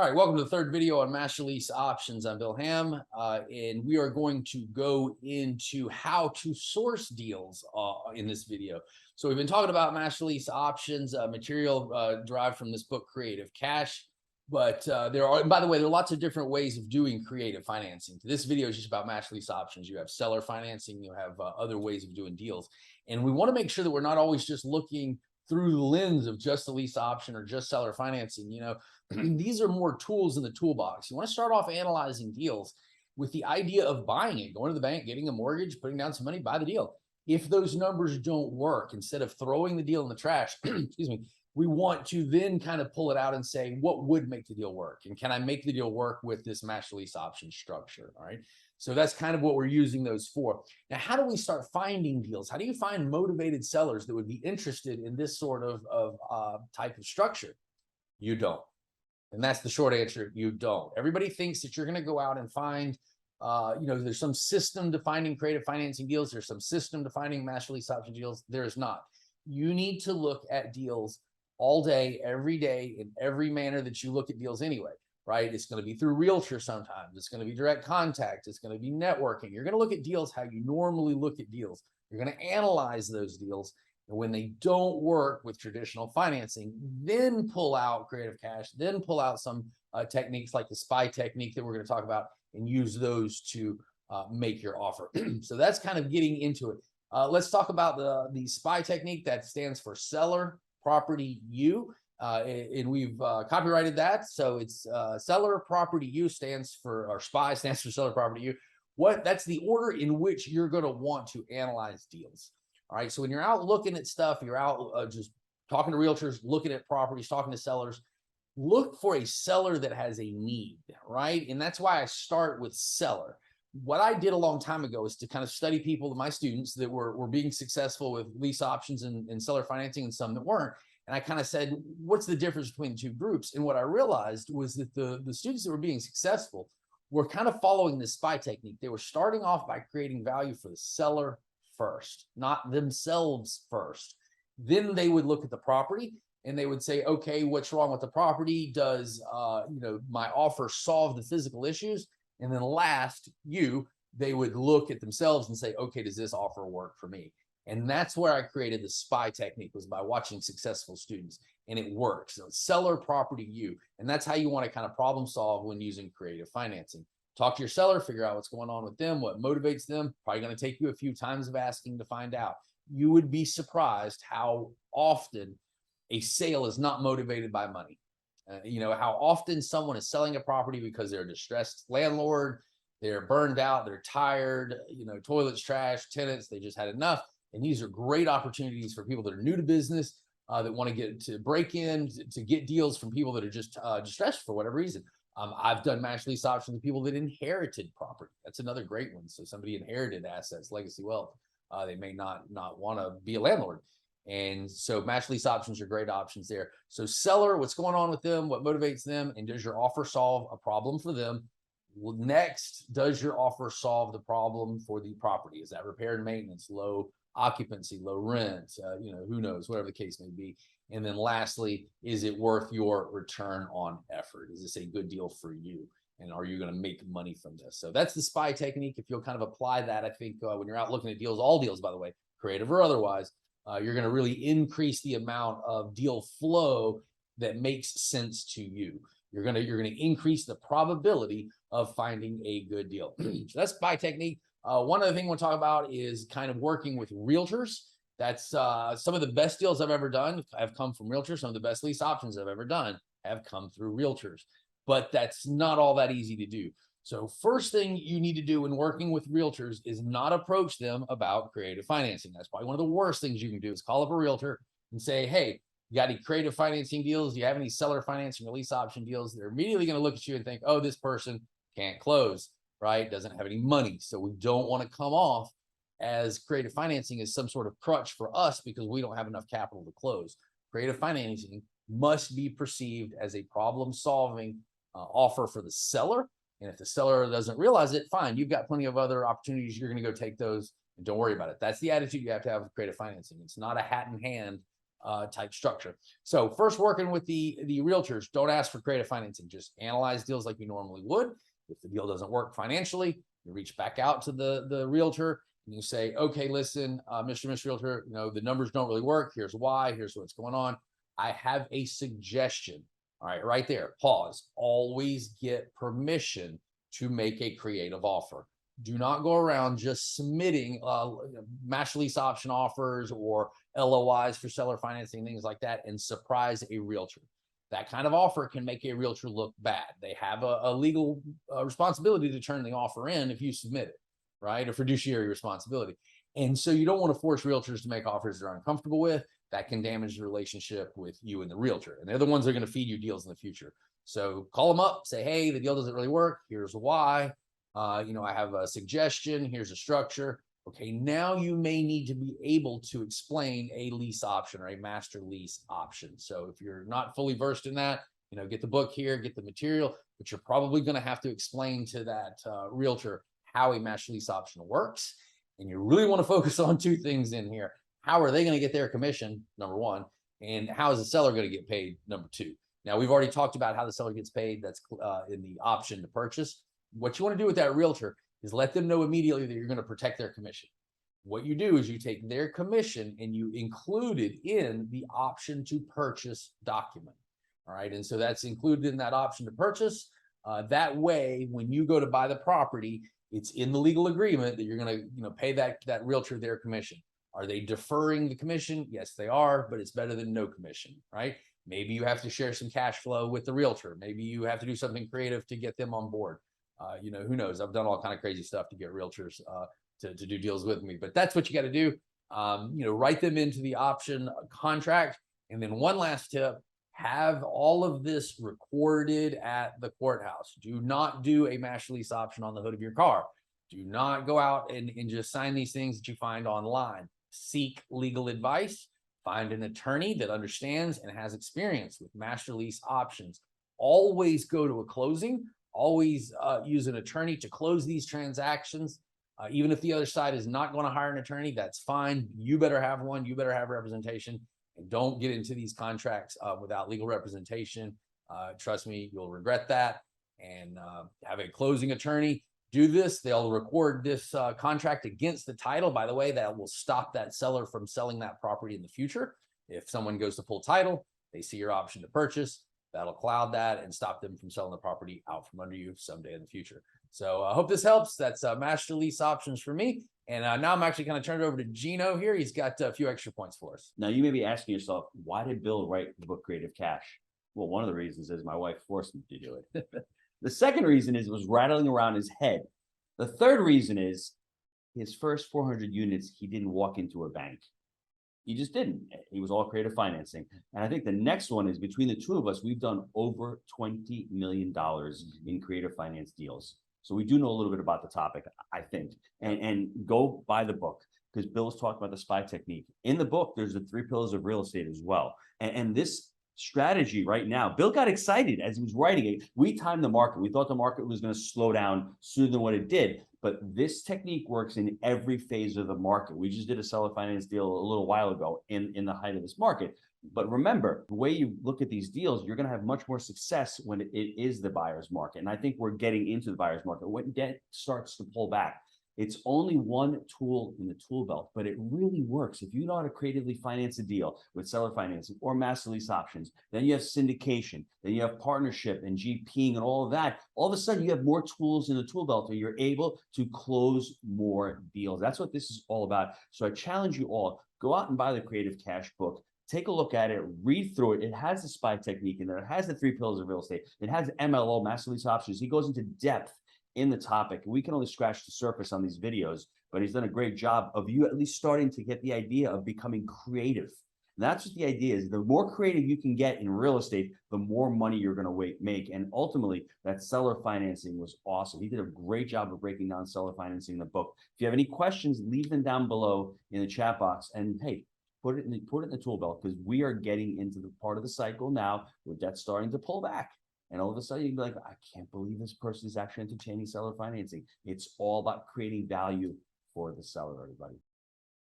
All right, welcome to the third video on master lease options. I'm Bill Ham, and we are going to go into how to source deals in this video. So we've been talking about master lease options, material derived from this book, Creative Cash. But there are, and by the way, there are lots of different ways of doing creative financing. This video is just about master lease options. You have seller financing, you have other ways of doing deals. And we want to make sure that we're not always just looking through the lens of just the lease option or just seller financing. These are more tools in the toolbox. You want to start off analyzing deals with the idea of buying it, going to the bank, getting a mortgage, putting down some money, buy the deal. If those numbers don't work, instead of throwing the deal in the trash, excuse me, we want to then kind of pull it out and say, what would make the deal work? And can I make the deal work with this master lease option structure? All right. So that's kind of what we're using those for. Now, how do we start finding deals? How do you find motivated sellers that would be interested in this sort of type of structure? You don't. And that's the short answer. You don't. Everybody thinks that you're going to go out and find, there's some system to finding creative financing deals. There's some system to finding master lease option deals. There is not. You need to look at deals all day, every day, in every manner that you look at deals anyway, right? It's going to be through realtors sometimes. It's going to be direct contact. It's going to be networking. You're going to look at deals how you normally look at deals. You're going to analyze those deals. And when they don't work with traditional financing, then pull out creative cash, then pull out some techniques like the SPY technique that we're going to talk about and use those to make your offer. So that's kind of getting into it. Let's talk about the SPY technique. That stands for Seller Property U, and we've copyrighted that. So it's Seller Property U stands for, or SPY stands for Seller Property U. That's the order in which you're going to want to analyze deals. All right. So when you're out looking at stuff, you're out just talking to realtors, looking at properties, talking to sellers, look for a seller that has a need, right? And that's why I start with seller. What I did a long time ago is to kind of study people, my students that were being successful with lease options and seller financing and some that weren't. And I kind of said, what's the difference between the two groups? And what I realized was that the students that were being successful were kind of following the SPY technique. They were starting off by creating value for the seller first, not themselves first. Then they would look at the property and they would say, okay, what's wrong with the property? Does my offer solve the physical issues? And then last, they would look at themselves and say, okay, does this offer work for me? And that's where I created the SPY technique, was by watching successful students, and it works. So it's Seller Property U, and that's how you want to kind of problem solve when using creative financing. Talk to your seller, figure out what's going on with them, what motivates them. Probably going to take you a few times of asking to find out. You would be surprised how often a sale is not motivated by money. How often someone is selling a property because they're a distressed landlord, they're burned out, they're tired, toilets trash, tenants, they just had enough. And these are great opportunities for people that are new to business, that want to get to break in, to get deals from people that are just distressed for whatever reason. I've done master lease options with people that inherited property. That's another great one. So somebody inherited assets, legacy wealth. They may not want to be a landlord. And so master lease options are great options there. So seller, what's going on with them? What motivates them? And does your offer solve a problem for them? Well, next, does your offer solve the problem for the property? Is that repair and maintenance, low occupancy, low rent, who knows, whatever the case may be. And then lastly, is it worth your return on effort? Is this a good deal for you? And are you going to make money from this? So that's the SPY technique. If you'll kind of apply that, I think when you're out looking at deals, all deals, by the way, creative or otherwise, you're going to really increase the amount of deal flow that makes sense to you. You're going to increase the probability of finding a good deal. So that's SPY technique. One other thing we'll talk about is kind of working with realtors. That's some of the best deals I've ever done have come from realtors. Some of the best lease options I've ever done have come through realtors, but that's not all that easy to do. So first thing you need to do when working with realtors is not approach them about creative financing. That's probably one of the worst things you can do, is call up a realtor and say, hey, you got any creative financing deals? Do you have any seller financing or lease option deals? They're immediately going to look at you and think, oh, this person can't close, right? Doesn't have any money. So we don't want to come off as creative financing as some sort of crutch for us because we don't have enough capital to close. Creative financing must be perceived as a problem-solving offer for the seller. And if the seller doesn't realize it, fine, you've got plenty of other opportunities. You're going to go take those and don't worry about it. That's the attitude you have to have with creative financing. It's not a hat in hand type structure. So first, working with the realtors, don't ask for creative financing. Just analyze deals like you normally would. If the deal doesn't work financially, you reach back out to the realtor and you say, okay, listen, Mr. and Miss Realtor, the numbers don't really work. Here's why. Here's what's going on. I have a suggestion. All right, right there. Pause. Always get permission to make a creative offer. Do not go around just submitting master lease option offers or LOIs for seller financing, things like that, and surprise a realtor. That kind of offer can make a realtor look bad. They have a legal responsibility to turn the offer in if you submit it, right? A fiduciary responsibility. And so you don't want to force realtors to make offers they're uncomfortable with. That can damage the relationship with you and the realtor. And they're the ones that are going to feed you deals in the future. So call them up, say, hey, the deal doesn't really work. Here's why. I have a suggestion. Here's a structure. Okay, now you may need to be able to explain a lease option or a master lease option. So if you're not fully versed in that, get the book here, get the material, but you're probably going to have to explain to that realtor how a master lease option works. And you really want to focus on two things in here. How are they going to get their commission, number one, and how is the seller going to get paid, number two? Now, we've already talked about how the seller gets paid. That's in the option to purchase. What you want to do with that realtor is let them know immediately that you're going to protect their commission. What you do is you take their commission and you include it in the option to purchase document. All right. And so that's included in that option to purchase. That way, when you go to buy the property, it's in the legal agreement that you're going to pay that realtor their commission. Are they deferring the commission? Yes, they are, but it's better than no commission, right? Maybe you have to share some cash flow with the realtor. Maybe you have to do something creative to get them on board. Who knows? I've done all kind of crazy stuff to get realtors to do deals with me, but that's what you got to do. Write them into the option contract. And then one last tip, have all of this recorded at the courthouse. Do not do a master lease option on the hood of your car. Do not go out and just sign these things that you find online. Seek legal advice. Find an attorney that understands and has experience with master lease options. Always go to a closing. Always use an attorney to close these transactions. Even if the other side is not going to hire an attorney, that's fine. You better have one. You better have representation. And don't get into these contracts without legal representation. Trust me, you'll regret that. And have a closing attorney do this. They'll record this contract against the title. By the way, that will stop that seller from selling that property in the future. If someone goes to pull title, they see your option to purchase, that'll cloud that and stop them from selling the property out from under you someday in the future. So I hope this helps. That's master lease options for me. And now I'm actually going to turn it over to Gino here. He's got a few extra points for us. Now, you may be asking yourself, why did Bill write the book Creative Cash? Well, one of the reasons is my wife forced me to do it. The second reason is it was rattling around his head. The third reason is his first 400 units, he didn't walk into a bank. He just didn't. He was all creative financing. And I think the next one is between the two of us, we've done over $20 million in creative finance deals. So we do know a little bit about the topic, I think. And go buy the book, because Bill's talked about the SPY technique. In the book, there's the 3 pillars of real estate as well. And this strategy right now, Bill got excited as he was writing it. We timed the market. We thought the market was going to slow down sooner than what it did. But this technique works in every phase of the market. We just did a seller finance deal a little while ago in the height of this market. But remember, the way you look at these deals, you're going to have much more success when it is the buyer's market. And I think we're getting into the buyer's market. When debt starts to pull back, it's only one tool in the tool belt, but it really works. If you know how to creatively finance a deal with seller financing or master lease options, then you have syndication, then you have partnership and GPing and all of that. All of a sudden, you have more tools in the tool belt, and you're able to close more deals. That's what this is all about. So I challenge you all, go out and buy the Creative Cash book. Take a look at it, read through it. It has the SPY technique in there. It has the 3 pillars of real estate. It has MLO, master lease options. He goes into depth in the topic. We can only scratch the surface on these videos, but he's done a great job of you at least starting to get the idea of becoming creative. And that's what the idea is. The more creative you can get in real estate, the more money you're going to make. And ultimately, that seller financing was awesome. He did a great job of breaking down seller financing in the book. If you have any questions, leave them down below in the chat box. And hey, put it in the tool belt, because we are getting into the part of the cycle now where debt's starting to pull back. And all of a sudden, you can be like, I can't believe this person is actually entertaining seller financing. It's all about creating value for the seller, everybody.